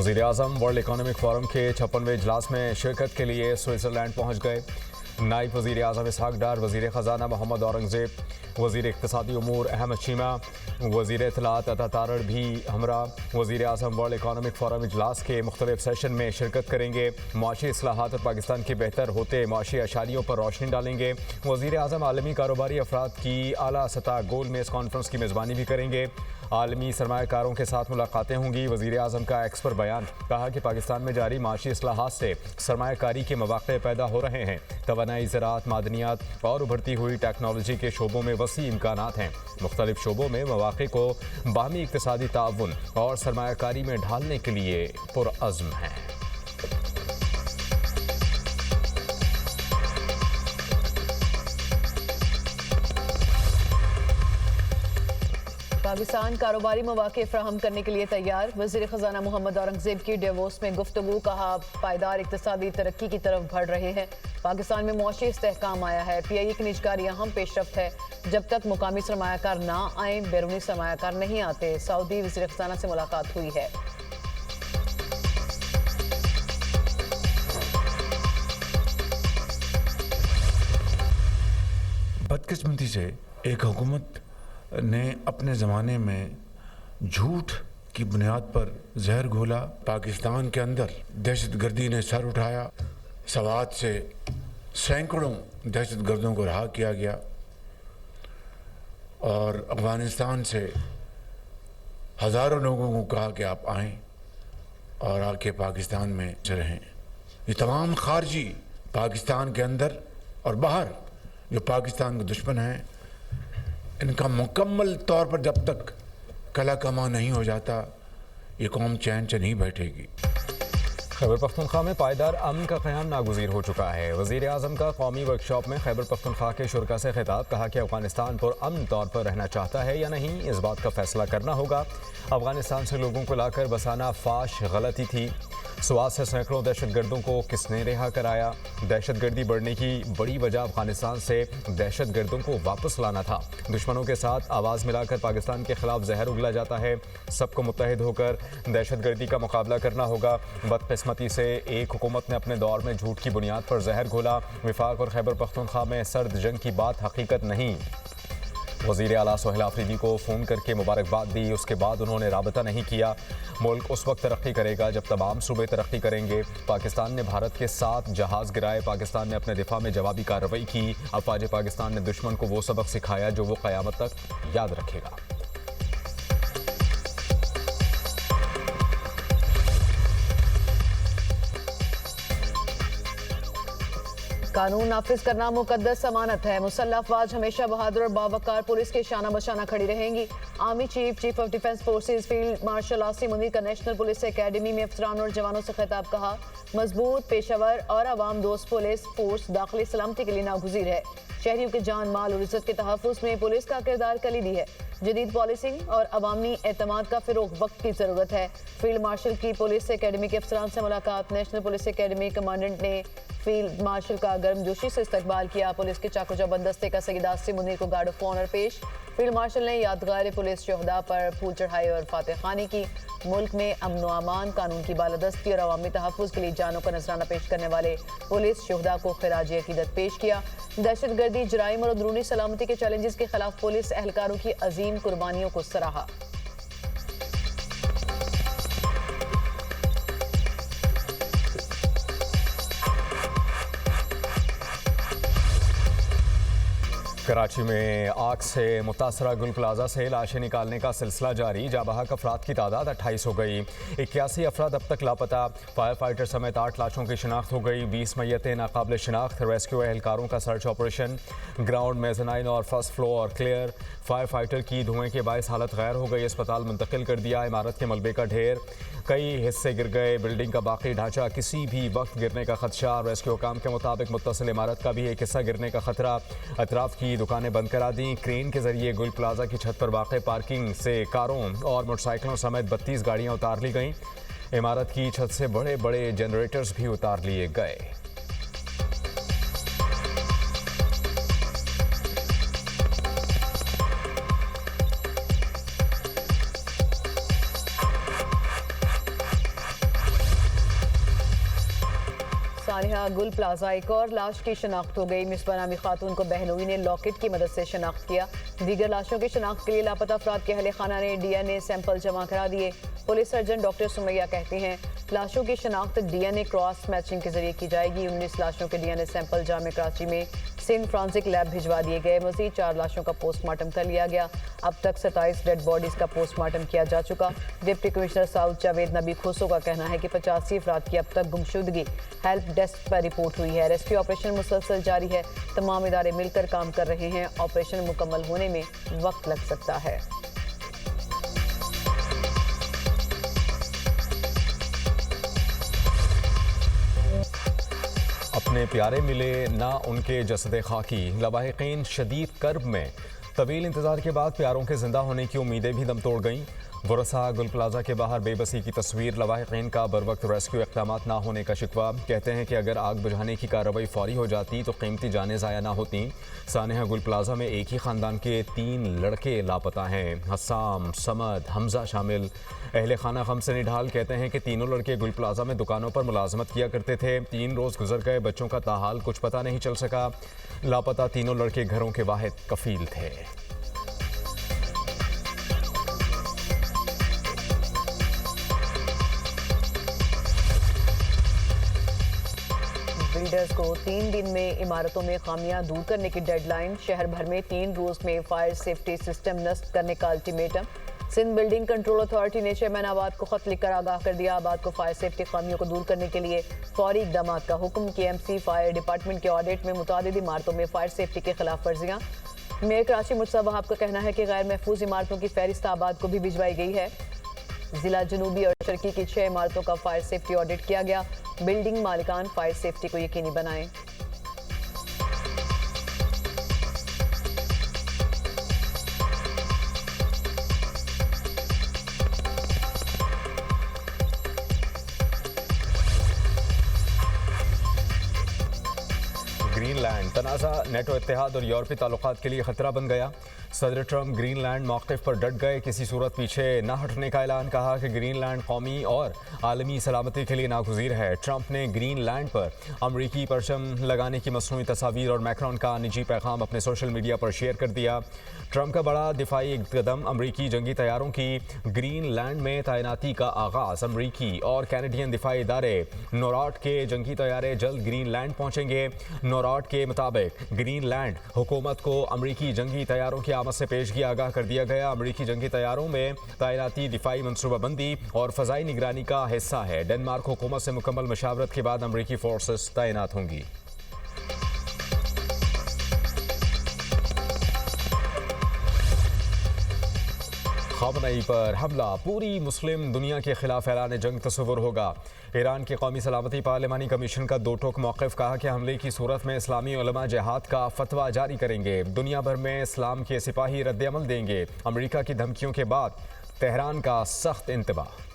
वज़ीर आज़म world economic forum के 56वें इजलास में शिरकत के लिए स्विट्ज़रलैंड पहुँच गए। नायब वज़ीर आज़म इसहाक डार, वज़ीर ख़जाना मोहम्मद औरंगज़ेब, वज़ीर इक़्तिसादी उमूर अहमद शीमा, वज़ीर इत्तलात अता तारड़ भी हमरा वज़ीर आज़म वर्ल्ड इकोनॉमिक फोरम इजलास के मुख्तलिफ सेशन में शिरकत करेंगे। मुआशी इस्लाहात और पाकिस्तान के बेहतर होते मुआशी अशारियों पर रोशनी डालेंगे। वज़ीर आज़म आलमी कारोबारी अफराद की आला सतह गोल मेज़ कॉन्फ्रेंस की मेज़बानी भी करेंगे। आलमी सरमायाकारों के साथ मुलाकातें होंगी। वज़ीर आज़म का एक्सपर बयान, कहा कि पाकिस्तान में जारी माशी इस्लाहात से सरमायाकारी के मौक़े पैदा हो रहे हैं। तवानाई, ज़राअत, मादनियात और उभरती हुई टेक्नोलॉजी के शोबों में वसी इम्कानात हैं। मुख्तलिफ शोबों में मौक़े को बाहमी इक़्तिसादी ताउन और सरमायाकारी में ढालने के लिए पुरअज़्म हैं। पाकिस्तान कारोबारी मौक़े फ्राहम करने के लिए तैयार। वज़ीर ख़जाना मोहम्मद औरंगज़ेब की डेवोस में गुफ्तगू, कहा पायदार इक़्तिसादी तरक्की की तरफ बढ़ रहे हैं। पाकिस्तान में मुआशी इस्तेहकाम आया है। PIA की निजकारी अहम पेशरफ्त है। जब तक मुकामी सरमायाकार ना आए, बैरूनी सरमायाकार नहीं आते। सऊदी वज़ीर ख़जाना से मुलाकात हुई है। बदकिस्मती से एक हुकूमत ने अपने ज़माने में झूठ की बुनियाद पर जहर घोला। पाकिस्तान के अंदर दहशतगर्दी ने सर उठाया। सवात से सैकड़ों दहशतगर्दों को रहा किया गया और अफ़गानिस्तान से हज़ारों लोगों को कहा कि आप आएँ और आके पाकिस्तान में रहें। ये तमाम खारजी पाकिस्तान के अंदर और बाहर जो पाकिस्तान के दुश्मन हैं, इनका मुकम्मल तौर पर जब तक कला कमा नहीं हो जाता, ये कौम चैन से नहीं बैठेगी। खैबर पख्तूनख्वा में पायदार अमन का क़याम नागुज़ीर हो चुका है। वज़ीर आज़म का कौमी वर्कशॉप में खैबर पख्तूनख्वा के शुरा से खिताब, कहा कि अफ़गानिस्तान पर अमन तौर पर रहना चाहता है या नहीं, इस बात का फैसला करना होगा। अफ़गानिस्तान से लोगों को लाकर बसाना फाश गलती थी। स्वात से सैकड़ों दहशतगर्दों को किसने रिहा कराया? दहशतगर्दी बढ़ने की बड़ी वजह अफगानिस्तान से दहशतगर्दों को वापस लाना था। दुश्मनों के साथ आवाज़ मिलाकर पाकिस्तान के खिलाफ जहर उगला जाता है। सबको मुत्तहिद होकर दहशतगर्दी का मुकाबला करना होगा। बदकिस्मती से एक हुकूमत ने अपने दौर में झूठ की बुनियाद पर जहर घोला। विफाक और खैबर पख्तूनख्वा में सर्द जंग की बात हकीकत नहीं। वज़ीर आला सोहेल आफरीदी को फ़ोन करके मुबारकबाद दी, उसके बाद उन्होंने राबता नहीं किया। मुल्क उस वक्त तरक्की करेगा जब तमाम सूबे तरक्की करेंगे। पाकिस्तान ने भारत के 7 जहाज़ गिराए। पाकिस्तान ने अपने दिफा में जवाबी कार्रवाई की। अफवाज पाकिस्तान ने दुश्मन को वो सबक सिखाया जो वो क़यामत तक याद रखेगा। कानून नाफिज करना मुकद्दस अमानत है। मुसल्लह अफवाज हमेशा बहादुर और बावकार पुलिस के शाना बशाना खड़ी रहेंगी। Army chief of defence forces field marshal Asim Munir का नेशनल पुलिस एकेडमी में अफसरान और जवानों से खिताब, कहा मजबूत, पेशावर और आवाम दोस्त पुलिस फोर्स दाखिली सलामती के लिए नागुज़ीर है। शहरियों के जान, माल और इज्जत के तहफ़्फ़ुज़ में पुलिस का किरदार कलीदी है। जदीद पॉलिसिंग और अवामी एतमाद का फ़िरोग़ वक्त की ज़रूरत है। फील्ड मार्शल की पुलिस एकेडमी के अफसरान से मुलाकात। नेशनल पुलिस एकेडमी कमांडेंट ने फील्ड मार्शल का गर्मजोशी से इस्तकबाल किया। पुलिस के चाको बंदस्ते का सईद आसिम मुनीर को गार्ड ऑफ ऑनर पेश। फील्ड मार्शल ने यादगार पुलिस शहदा पर फूल चढ़ाए और फातह खानी की। मुल्क में अमन व अमान, कानून की बालादस्ती और अवामी तहफ़्फ़ुज़ के लिए जानों का नजराना पेश करने वाले पुलिस शहदा को खिराज अकीदत पेश किया। दहशतगर्दी, जराइम और अंदरूनी सलामती के चैलेंजेस के खिलाफ पुलिस एहलकारों की अजीम कुर्बानियों को सराहा। कराची में आग से मुतासरा गुल प्लाजा से लाशें निकालने का सिलसिला जारी। जाबहक अफराद की तादाद 28 हो गई। 81 अफराद अब तक लापता। फायर फाइटर समेत 8 लाशों की शिनाख्त हो गई। 20 मैयतें नाकाबिल शिनाख्त। रेस्क्यू एहलकारों का सर्च ऑपरेशन। ग्राउंड, मेज़नाइन और first floor clear. Fire fighter की धुएं के बायस हालत गैर हो गई। अस्पताल मुंतकिल कर दिया। इमारत के मलबे का ढेर, कई हिस्से गिर गए। बिल्डिंग का बाकी ढांचा किसी भी वक्त गिरने का खदशा। रेस्क्यू काम के मुताबिक मुत्तसिल इमारत का भी एक हिस्सा गिरने का खतरा। अतराफ की दुकानें बंद करा दी। क्रेन के जरिए गुल प्लाजा की छत पर वाक़ पार्किंग से कारों और मोटरसाइकिलों समेत 32 गाड़ियाँ उतार ली गईं। इमारत की छत से बड़े बड़े जनरेटर्स भी उतार लिए गए। सानिहा गुल प्लाजा एक और लाश की शनाख्त हो गई। मिसबा नामी खातून को बहनोई ने लॉकेट की मदद से शनाख्त किया। दीगर लाशों की शनाख्त के लिए लापता अफराद के अहले खाना ने DNA सैंपल जमा करा दिए। पुलिस सर्जन डॉक्टर सुमैया कहती हैं लाशों की शनाख्त DNA क्रॉस मैचिंग के जरिए की जाएगी। 19 लाशों के DNA सैंपल जामे कराची में सिंध फॉरेंसिक लैब भिजवा दिए गए। मजीद 4 लाशों का पोस्टमार्टम कर लिया गया। अब तक 27 डेड बॉडीज का पोस्टमार्टम किया जा चुका। डिप्टी कमिश्नर साउथ जावेद नबी खुसो का कहना है कि 85 अफराद की अब तक गुमशुदगी हेल्प डेस्क पर रिपोर्ट हुई है। रेस्क्यू ऑपरेशन मुसलसल जारी है। तमाम इदारे मिलकर काम कर रहे हैं। ऑपरेशन मुकम्मल होने में वक्त लग सकता है। अपने प्यारे मिले ना उनके जसद खाकी, लवाहिकीन शदीद कर्ब में। तवील इंतजार के बाद प्यारों के जिंदा होने की उम्मीदें भी दम तोड़ गईं। वरसा गुल प्लाजा के बाहर बेबसी की तस्वीर, लवाहिकीन का बर वक्त रेस्क्यू इक़दाम ना होने का शिकवा। कहते हैं कि अगर आग बुझाने की कार्रवाई फौरी हो जाती तो कीमती जानें ज़ाया ना होती। सानिहा गुल प्लाजा में एक ही ख़ानदान के 3 लड़के लापता हैं। हसाम, समद, हमजा शामिल। अहले खाना गम से निढाल कहते हैं कि तीनों लड़के गुल प्लाजा में दुकानों पर मुलाजमत किया करते थे। 3 रोज़ गुजर गए, बच्चों का ताहाल कुछ पता नहीं चल सका। लापता तीनों लड़के घरों के वाहिद कफील थे। बिल्डर्स को 3 दिन में इमारतों में खामियां दूर करने की डेडलाइन। शहर भर में 3 रोज में फायर सेफ्टी सिस्टम नस्ब करने का ultimatum. Sindh building control authority ने चेयरमैन आबाद को खत लिखकर आगाह कर दिया। आबाद को फायर सेफ्टी खामियों को दूर करने के लिए फौरी इकदाम का हुक्म। KMC फायर डिपार्टमेंट के ऑडिट में मुतादिद इमारतों में फायर सेफ्टी के खिलाफ वर्जियां। मेयर कराची मुर्तज़ा वहाब का कहना है कि गैर महफूज इमारतों की फहरिस्त आबाद को भी भिजवाई गई है। जिला जनूबी और शर्की की 6 इमारतों का फायर सेफ्टी ऑडिट किया गया। बिल्डिंग मालिकान फायर सेफ्टी को यकीनी बनाएं। ग्रीनलैंड तनाज़ा नेटो इत्तेहाद और यूरोपीय ताल्लुकात के लिए खतरा बन गया। सदर ट्रंप ग्रीनलैंड मौक़िफ़ पर डट गए, किसी सूरत पीछे न हटने का ऐलान। कहा कि ग्रीनलैंड कौमी और आलमी सलामती के लिए नागुज़ीर है। ट्रंप ने ग्रीनलैंड पर अमरीकी परचम लगाने की मसनूई तस्वीर और मैक्रॉन का निजी पैगाम अपने सोशल मीडिया पर शेयर कर दिया। ट्रंप का बड़ा दिफाई कदम, अमरीकी जंगी तैयारों की ग्रीनलैंड में तैनाती का आगाज़। अमरीकी और कैनेडियन दिफाई इदारे नोराड के जंगी तैयारे जल्द ग्रीनलैंड पहुँचेंगे। नोराड के मुताबिक ग्रीनलैंड हुकूमत को अमरीकी जंगी तैयारों की आमद से पेशगी आगाह कर दिया गया। अमरीकी जंगी तैयारों में तैनाती दिफाई मनसूबाबंदी और फ़ज़ाई निगरानी का हिस्सा है। डेनमार्क हुकूमत से मुकम्मल मशावरत के बाद अमरीकी फोर्सेस तैनात होंगी। ख़ामनई पर हमला, पूरी मुस्लिम दुनिया के खिलाफ ऐलान जंग तस्वुर होगा। ईरान की कौमी सलामती पार्लिमानी कमीशन का 2 टोक मौक़िफ़। कहा कि हमले की सूरत में इस्लामी उलमा जिहाद का फतवा जारी करेंगे। दुनिया भर में इस्लाम के सिपाही रद्द अमल देंगे। अमरीका की धमकियों के बाद तेहरान का सख्त इंतबाह।